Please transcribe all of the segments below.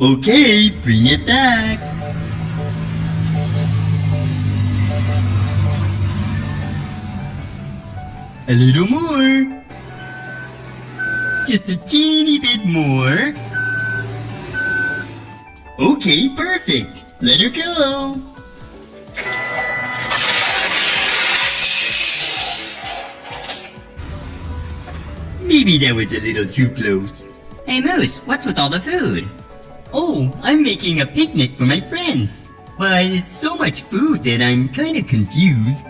Okay, bring it back. A little more. Just a teeny bit more. Okay, perfect. Let her go. Maybe that was a little too close. Hey Moose, what's with all the food? Oh, I'm making a picnic for my friends. But it's so much food that I'm kind of confused.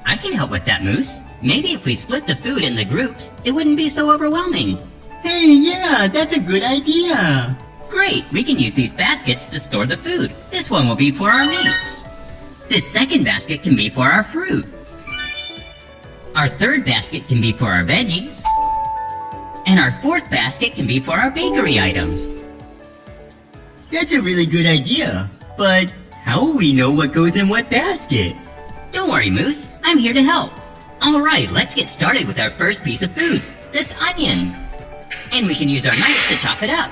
I can help with that, Moose. Maybe if we split the food into groups, it wouldn't be so overwhelming. Hey, yeah, that's a good idea. Great, we can use these baskets to store the food. This one will be for our meats. This second basket can be for our fruit. Our third basket can be for our veggies. And our fourth basket can be for our bakery items. That's a really good idea. But how will we know what goes in what basket? Don't worry, Moose. I'm here to help. Alright, let's get started with our first piece of food. This onion. And we can use our knife to chop it up.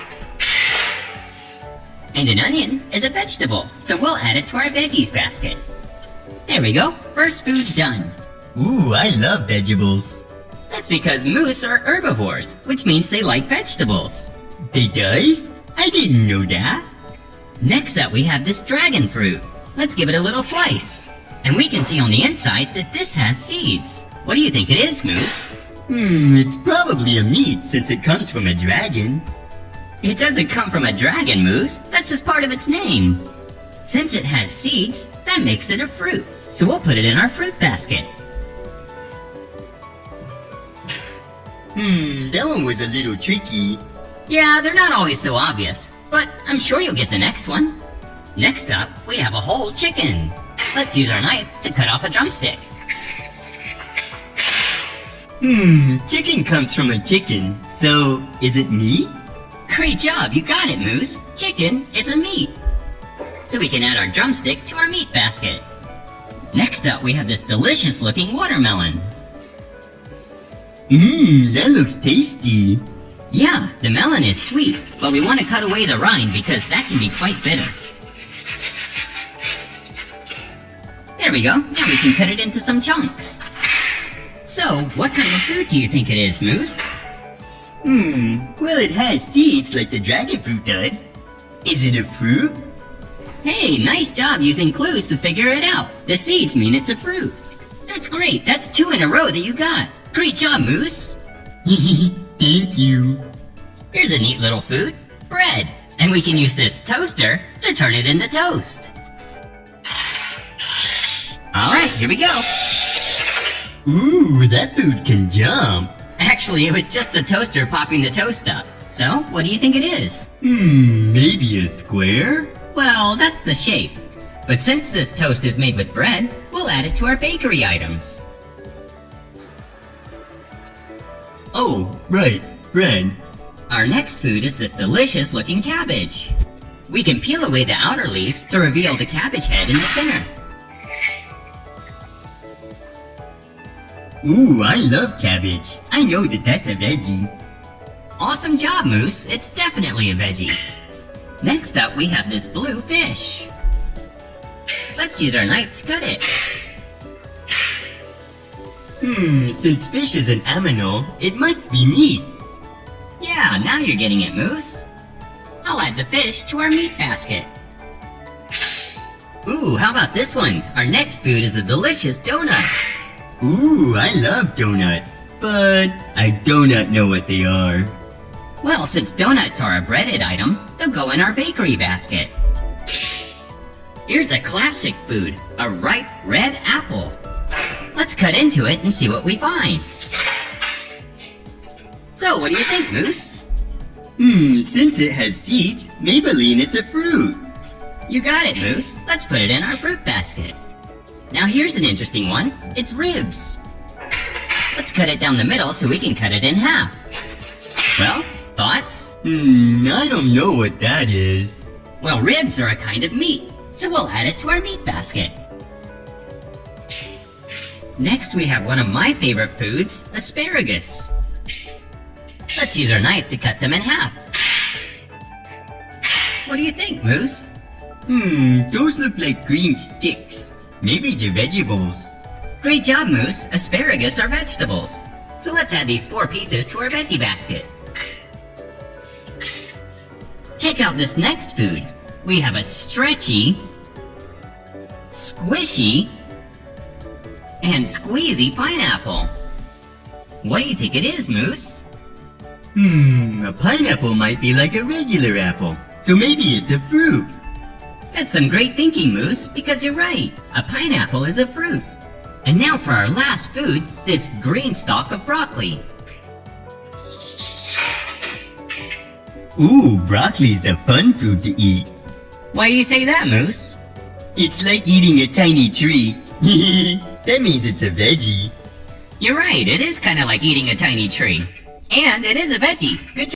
And an onion is a vegetable, so we'll add it to our veggies basket. There we go. First food done. Ooh, I love vegetables. That's because moose are herbivores, which means they like vegetables. They does? I didn't know that. Next up, we have this dragon fruit. Let's give it a little slice. And we can see on the inside that this has seeds. What do you think it is, Moose? It's probably a meat since it comes from a dragon. It doesn't come from a dragon, Moose. That's just part of its name. Since it has seeds, that makes it a fruit. So we'll put it in our fruit basket. That one was a little tricky. Yeah, they're not always so obvious, but I'm sure you'll get the next one. Next up, we have a whole chicken. Let's use our knife to cut off a drumstick. Chicken comes from a chicken, so is it meat? Great job, you got it, Moose. Chicken is a meat. So we can add our drumstick to our meat basket. Next up, we have this delicious looking watermelon. That looks tasty. Yeah, the melon is sweet, but we want to cut away the rind because that can be quite bitter. There we go, now we can cut it into some chunks. So, what kind of food do you think it is, Moose? Well, it has seeds like the dragon fruit does. Is it a fruit? Hey, nice job using clues to figure it out. The seeds mean it's a fruit. That's great, that's 2 in a row that you got. Great job, Moose. Thank you. Here's a neat little food, bread. And we can use this toaster to turn it into toast. Alright, here we go. Ooh, that food can jump. Actually, it was just the toaster popping the toast up. So, what do you think it is? Maybe a square? Well, that's the shape. But since this toast is made with bread, we'll add it to our bakery items. Oh, right, bread. Our next food is this delicious looking cabbage. We can peel away the outer leaves to reveal the cabbage head in the center. Ooh, I love cabbage. I know that that's a veggie. Awesome job, Moose. It's definitely a veggie. Next up, we have this blue fish. Let's use our knife to cut it. Since fish is an aminal, it must be meat. Yeah, now you're getting it, Moose. I'll add the fish to our meat basket. Ooh, how about this one? Our next food is a delicious donut. Ooh, I love donuts, but I do not know what they are. Well, since donuts are a breaded item, they'll go in our bakery basket. Here's a classic food, a ripe red apple. Let's cut into it and see what we find. So, what do you think, Moose? Since it has seeds, Maybelline it's a fruit. You got it, Moose. Let's put it in our fruit basket. Now here's an interesting one. It's ribs. Let's cut it down the middle so we can cut it in half. Well, thoughts? I don't know what that is. Well, ribs are a kind of meat, so we'll add it to our meat basket. Next, we have one of my favorite foods, asparagus. Let's use our knife to cut them in half. What do you think, Moose? Those look like green sticks. Maybe they're vegetables. Great job, Moose. Asparagus are vegetables. So let's add these 4 pieces to our veggie basket. Check out this next food. We have a stretchy, squishy, and squeezy pineapple. What do you think it is, Moose? A pineapple might be like a regular apple. So maybe it's a fruit. That's some great thinking, Moose, because you're right. A pineapple is a fruit. And now for our last food, this green stalk of broccoli. Ooh, broccoli is a fun food to eat. Why do you say that, Moose? It's like eating a tiny tree. That means it's a veggie. You're right, it is kind of like eating a tiny tree. And it is a veggie. Good